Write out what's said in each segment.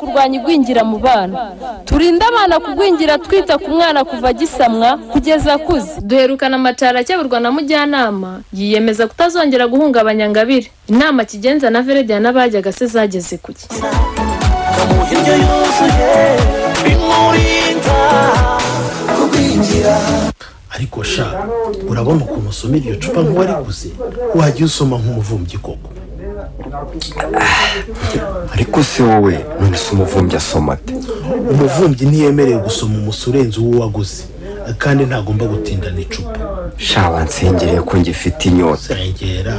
kurwanya igwingira mu bana. Turinda abana kugwingira twita ku mwana kuva gisamwa kugeza akuze. Duherukana Matara cyaburwa na mujyanama yiyemeza kutazongera guhungabanya Ngabire. Inama kigenza na Verediya n'abajyaga se zageze kuki. Kamuhiryo yuzuye bimurinda kugwingira. Ariko sha urabona ukuntu usomera iyo cupa nk'uwari guze wagiye usoma nk'umuvumbyi koko. Ariko se wowe none se umuvumbyi asoma ate? Umuvumbyi ntiyemerewe gusoma umusurenzi w'uwo waguze kandi ntagomba gutindana icupa. Sha wansengereye ko ngifite inyota. Sengera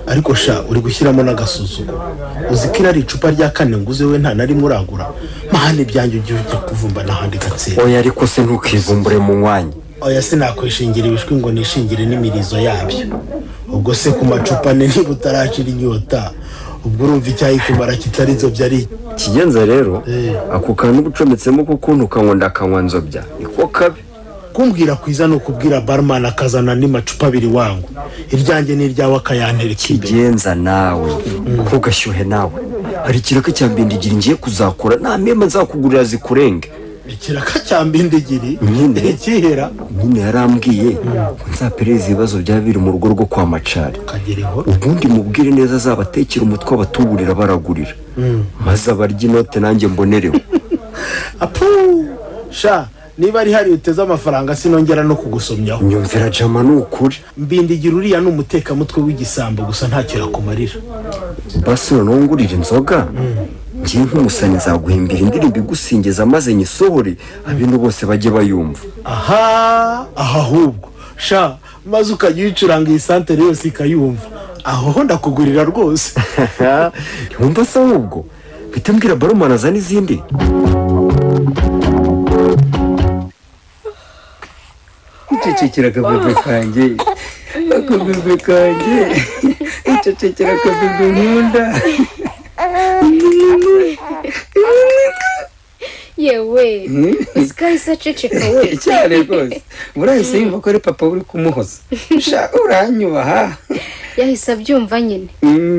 ariko sha uri gushyiramo n'agasuzuguro. Uzikira ari icupa rya kane nguze we nta nari muragura. Mahane byanjye ugiye kuvumba n'ahandi gatse. Oya ariko se ntukivumbure mu mwanya. Oya sinakwishingira ibishwi ngo nishingire n'imirizo yabyo. Ubwo se ku macupa ne niba utaracira inyota ubwo urumva icyayi kumara kitarizo byari kigenza rero ako kantu gucometsemo kuko ntukanywa ndakanywa nzobya niko kabi. Kumbwira kwiza no kubwira barman akazana ni macupa abiri wangu iryanjye n'iryawe akayantere kigenza nawe kugashyuhe nawe hari kiraka cyambindigira ngiye kuzakora nta mema nzakugurira zikurenge. Ikiraka cyambindigiri nyine ikihera nyine yarambwiye nzapereza ibibazo byabiri mu rugo rwo kwa Macari kagereho ubundi mubwire neza azabatekera umutwe abatugurira baragurira maze abarya inote nanjye mbonerewe. Apu sha niba ari hari uteze amafaranga sinongera no kugusomyaho. Nyumvira jama n'ukuri mbindigira uriya n'umuteka mutwe w'igisambo gusa ntacyo yakumarira. Basi nongurira inzoga ngiye nk'umusani nzaguhimbira indirimbo igusingiza maze nyisohore abintu bose bajye bayumva. Aha ahubwo sha maze ukajya uyicuranga iyi santere yose ikayumva aho ndakugurira rwose. Ntumva se ahubwo bite mbwira barumana azana izindi. Icecekera kabebe kanjye akabebe kanjye icecekera kabebe nkunda. Yewe isikahise aceceka we cyane rwose urahise yumva ko ari papa uri kumuhoza. Sha uranyubaha yahise abyumva nyine.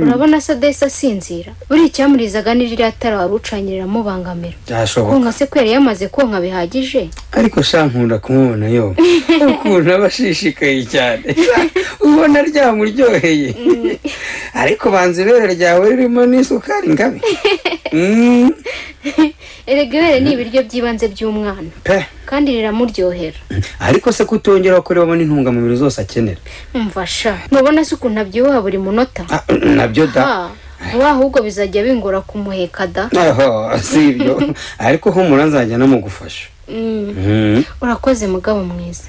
Urabona se adahise asinzira buri icyamurizaga n'iririya tara wari ucanyirira mubangamira konka se kwera yamaze konka bihagije. Ariko sha nkunda kumubona yo ukuntu abashishikaye cyane ubona ryamuryoheye. Ariko banze ibere ryawe ririmo n'isukari ngabe. Eregere ni ibiryo byibanze by'umwana kandi riramuryohera. Ariko se kutongera ko ribamo intungamubiri zose akenera. Mfasha nubona se ukuntu abyibuha buri munota. Nabyo da ahubwo bizajya bingora kumuheka da. Si ibyo ariko humura nzajya namugufasha. Urakoze mugabo mwiza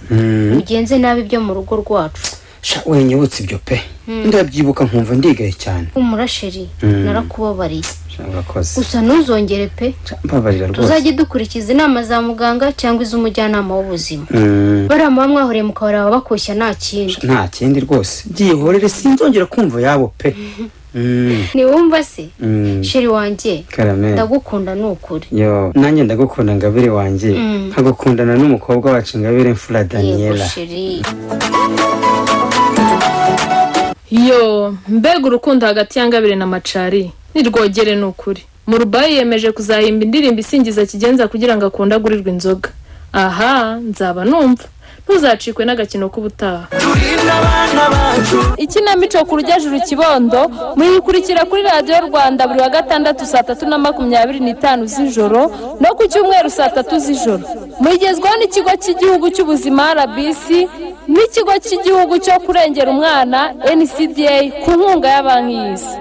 ugenze nabi byo mu rugo rwacu. Sha wenyibutse ibyo pe ndabyibuka nkumva ndigaye cyane. Umurasheri narakubabariye urakoze gusa ntuzongere pe. Mbabarira rwose tuzajye dukurikiza inama za muganga cyangwa iz'umujyanama w'ubuzima. Baramuha mwahoreye mukabara bakoshya nta kindi rwose byihorere sinzongera kumva yabo pe. Niwumva se sheri wanjye ndagukunda n'ukuri. Yo nanjye ndagukunda Ngabire wanjye nkagukundana n'umukobwa wacu Ngabire Mfura Daniela. Yo mbega urukundo hagati ya Ngabire na Macari nirwogere n'ukuri. Murubayi yemeje kuzahimba indirimbo isingiza kigenza kugira ngo akundagurirwe inzoga. Aha nzaba numva ntuzacikwe n'agakino k'ubutaha. Ikinamico ku Rujyajuru Kibondo muyikurikira kuri Radio Rwanda buri wa gatandatu saa 3:25 z'ijoro no ku cyumweru saa 3 z'ijoro. Muyigezwaho n'ikigo cy'igihugu cy'ubuzima RBC n'ikigo cy'igihugu cyo kurengera umwana NCDA ku nkunga y'abanki y'isi.